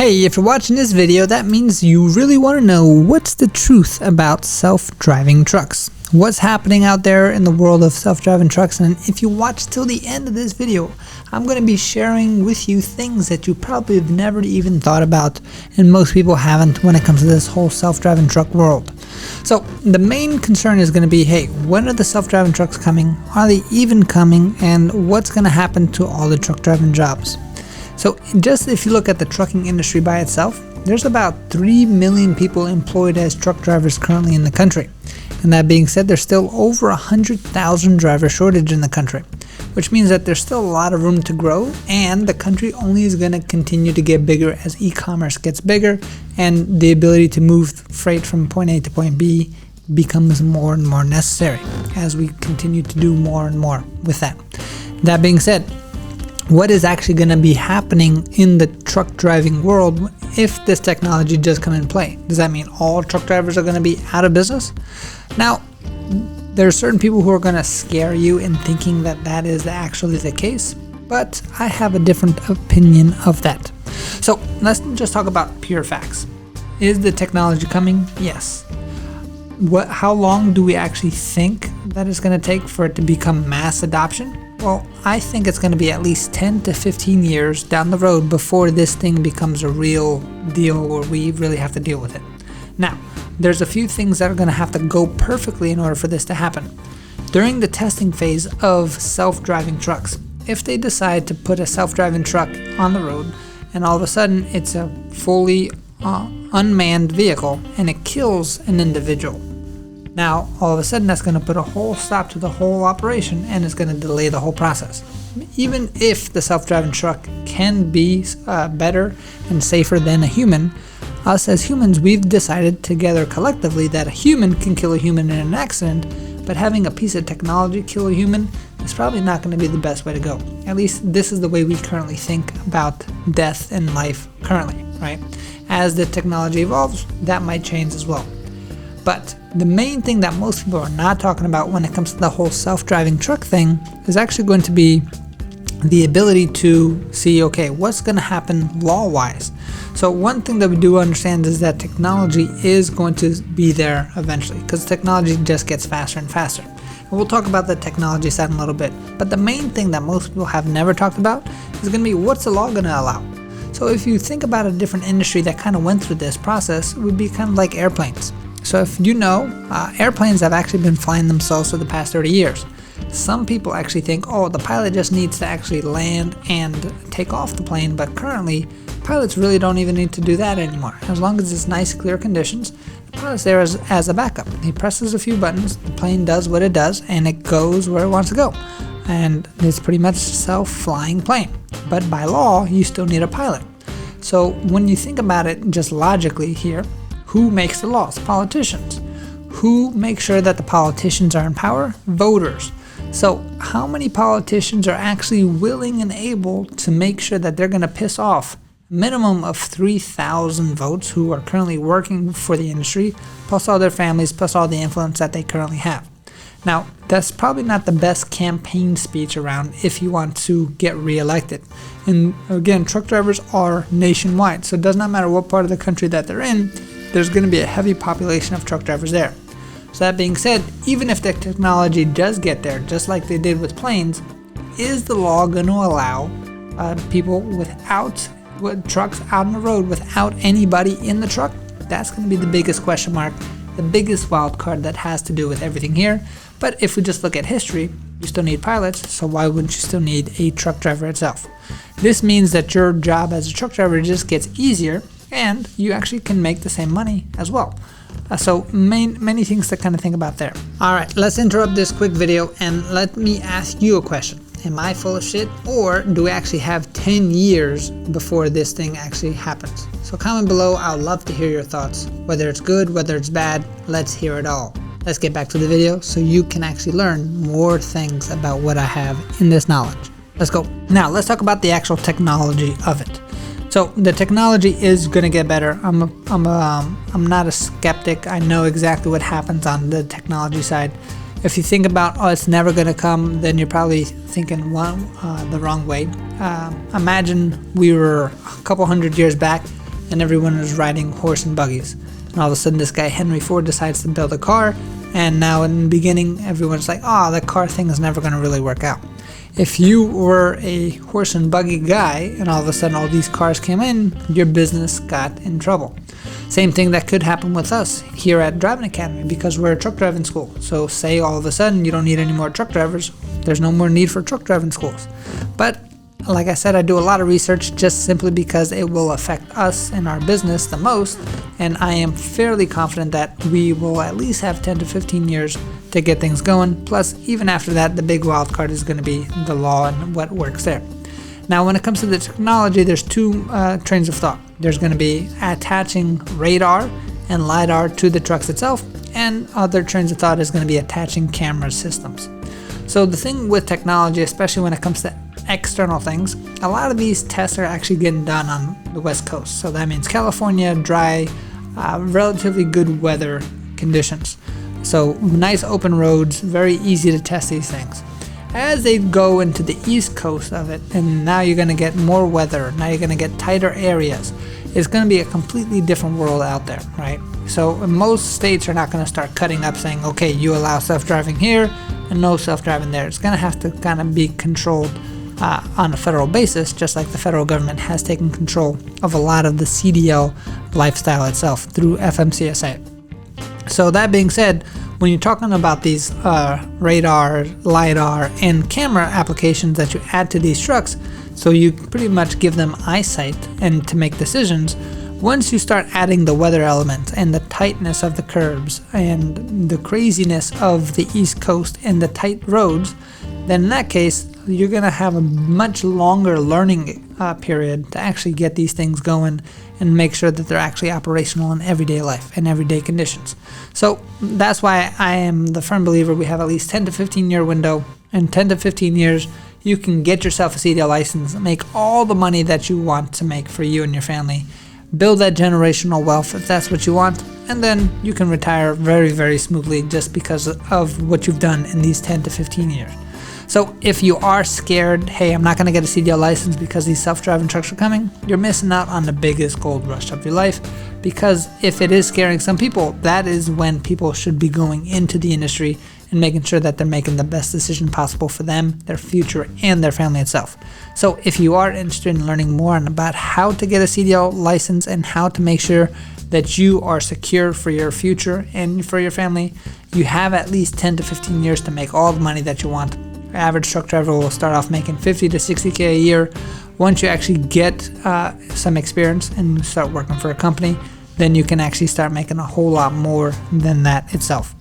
Hey, if you're watching this video, that means you really want to know what's the truth about self-driving trucks. What's happening out there in the world of self-driving trucks, and if you watch till the end of this video, I'm going to be sharing with you things that you probably have never even thought about, and most people haven't when it comes to this whole self-driving truck world. So the main concern is going to be, hey, when are the self-driving trucks coming? Are they even coming? And what's going to happen to all the truck driving jobs? So just if you look at the trucking industry by itself, there's about 3 million people employed as truck drivers currently in the country. And that being said, there's still over 100,000 driver shortage in the country, which means that there's still a lot of room to grow, and the country only is going to continue to get bigger as e-commerce gets bigger and the ability to move freight from point A to point B becomes more and more necessary as we continue to do more and more with that. That being said, what is actually going to be happening in the truck driving world if this technology does come in play? Does that mean all truck drivers are going to be out of business? Now, there are certain people who are going to scare you in thinking that that is actually the case, but I have a different opinion of that. So let's just talk about pure facts. Is the technology coming? Yes. How long do we actually think that it's going to take for it to become mass adoption? Well, I think it's going to be at least 10 to 15 years down the road before this thing becomes a real deal where we really have to deal with it. Now, there's a few things that are going to have to go perfectly in order for this to happen. During the testing phase of self-driving trucks, if they decide to put a self-driving truck on the road and all of a sudden it's a fully unmanned vehicle and it kills an individual, now, all of a sudden, that's going to put a whole stop to the whole operation, and it's going to delay the whole process. Even if the self-driving truck can be better and safer than a human, us as humans, we've decided together collectively that a human can kill a human in an accident, but having a piece of technology kill a human is probably not going to be the best way to go. At least this is the way we currently think about death and life currently, right? As the technology evolves, that might change as well. But the main thing that most people are not talking about when it comes to the whole self-driving truck thing is actually going to be the ability to see, okay, what's going to happen law-wise. So one thing that we do understand is that technology is going to be there eventually, because technology just gets faster and faster. And we'll talk about the technology side in a little bit. But the main thing that most people have never talked about is going to be, what's the law going to allow? So if you think about a different industry that kind of went through this process, it would be kind of like airplanes. So if you know, airplanes have actually been flying themselves for the past 30 years. Some people actually think, oh, the pilot just needs to actually land and take off the plane, but currently, pilots really don't even need to do that anymore. As long as it's nice, clear conditions, the pilot's there as a backup. He presses a few buttons, the plane does what it does, and it goes where it wants to go. And it's pretty much a self-flying plane. But by law, you still need a pilot. So when you think about it just logically here, who makes the laws? Politicians. Who makes sure that the politicians are in power? Voters. So how many politicians are actually willing and able to make sure that they're going to piss off a minimum of 3,000 votes who are currently working for the industry, plus all their families, plus all the influence that they currently have? Now, that's probably not the best campaign speech around if you want to get reelected. And again, truck drivers are nationwide, so it does not matter what part of the country that they're in, there's going to be a heavy population of truck drivers there. So that being said, even if the technology does get there, just like they did with planes, is the law going to allow people with trucks out on the road without anybody in the truck? That's going to be the biggest question mark, the biggest wild card that has to do with everything here. But if we just look at history, you still need pilots, so why wouldn't you still need a truck driver itself? This means that your job as a truck driver just gets easier, and you actually can make the same money as well. So many things to kind of think about there. Alright, let's interrupt this quick video and let me ask you a question. Am I full of shit, or do we actually have 10 years before this thing actually happens? So comment below, I would love to hear your thoughts. Whether it's good, whether it's bad, let's hear it all. Let's get back to the video so you can actually learn more things about what I have in this knowledge. Let's go. Now let's talk about the actual technology of it. So the technology is going to get better. I'm not a skeptic. I know exactly what happens on the technology side. If you think about, oh, it's never going to come, then you're probably thinking the wrong way. Imagine we were a couple hundred years back and everyone was riding horse and buggies. And all of a sudden this guy Henry Ford decides to build a car, and now in the beginning everyone's like, oh, that car thing is never going to really work out. If you were a horse and buggy guy and all of a sudden all these cars came in, your business got in trouble. Same thing that could happen with us here at Driving Academy, because we're a truck driving school. So say all of a sudden you don't need any more truck drivers, there's no more need for truck driving schools. But like I said, I do a lot of research just simply because it will affect us and our business the most, and I am fairly confident that we will at least have 10 to 15 years to get things going. Plus, even after that, the big wild card is going to be the law and what works there. Now, when it comes to the technology, there's two trains of thought. There's going to be attaching radar and LiDAR to the trucks itself, and other trains of thought is going to be attaching camera systems. So the thing with technology, especially when it comes to external things, a lot of these tests are actually getting done on the West Coast. So that means California, dry, relatively good weather conditions. So nice open roads, very easy to test these things. As they go into the East Coast of it, and now you're going to get more weather, now you're going to get tighter areas, it's going to be a completely different world out there, right? So most states are not going to start cutting up saying, okay, you allow self-driving here and no self-driving there. It's going to have to kind of be controlled on a federal basis, just like the federal government has taken control of a lot of the CDL lifestyle itself through FMCSA. So that being said, when you're talking about these radar, LiDAR, and camera applications that you add to these trucks, so you pretty much give them eyesight and to make decisions, once you start adding the weather element and the tightness of the curbs and the craziness of the East Coast and the tight roads, then in that case, you're going to have a much longer learning period to actually get these things going and make sure that they're actually operational in everyday life and everyday conditions. So that's why I am the firm believer we have at least 10 to 15 year window. In 10 to 15 years, you can get yourself a CDL license, make all the money that you want to make for you and your family, build that generational wealth if that's what you want, and then you can retire very, very smoothly just because of what you've done in these 10 to 15 years. So if you are scared, hey, I'm not going to get a CDL license because these self-driving trucks are coming, you're missing out on the biggest gold rush of your life, because if it is scaring some people, that is when people should be going into the industry and making sure that they're making the best decision possible for them, their future, and their family itself. So if you are interested in learning more about how to get a CDL license and how to make sure that you are secure for your future and for your family, you have at least 10 to 15 years to make all the money that you want. Average truck driver will start off making 50 to 60K a year. Once you actually get some experience and start working for a company, then you can actually start making a whole lot more than that itself.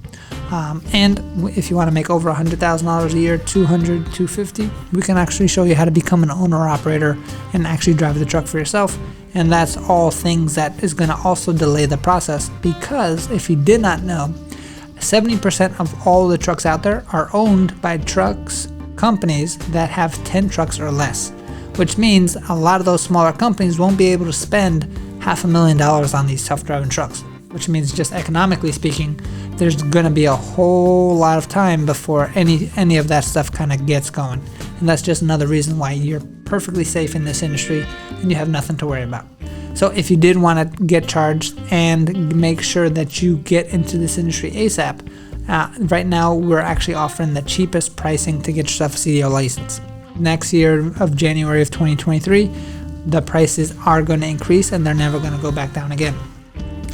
And if you want to make over $100,000 a year, 200, 250, we can actually show you how to become an owner or operator and actually drive the truck for yourself. And that's all things that is going to also delay the process, because if you did not know, 70% of all the trucks out there are owned by companies that have 10 trucks or less, which means a lot of those smaller companies won't be able to spend $500,000 on these self-driving trucks, which means just economically speaking, there's going to be a whole lot of time before any of that stuff kind of gets going. And that's just another reason why you're perfectly safe in this industry and you have nothing to worry about. So if you did want to get charged and make sure that you get into this industry ASAP, right now we're actually offering the cheapest pricing to get yourself a CDL license. Next year of January of 2023, the prices are going to increase and they're never going to go back down again.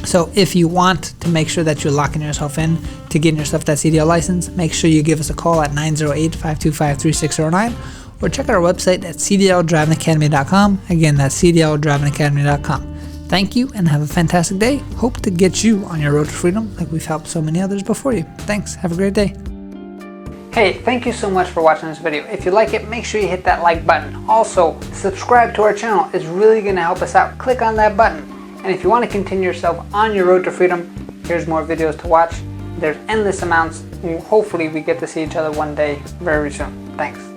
So if you want to make sure that you're locking yourself in to getting yourself that CDL license, make sure you give us a call at 908-525-3609. or check out our website at cdldrivingacademy.com. Again, that's cdldrivingacademy.com. Thank you and have a fantastic day. Hope to get you on your road to freedom like we've helped so many others before you. Thanks. Have a great day. Hey, thank you so much for watching this video. If you like it, make sure you hit that like button. Also, subscribe to our channel. It's really going to help us out. Click on that button. And if you want to continue yourself on your road to freedom, here's more videos to watch. There's endless amounts. Hopefully we get to see each other one day very soon. Thanks.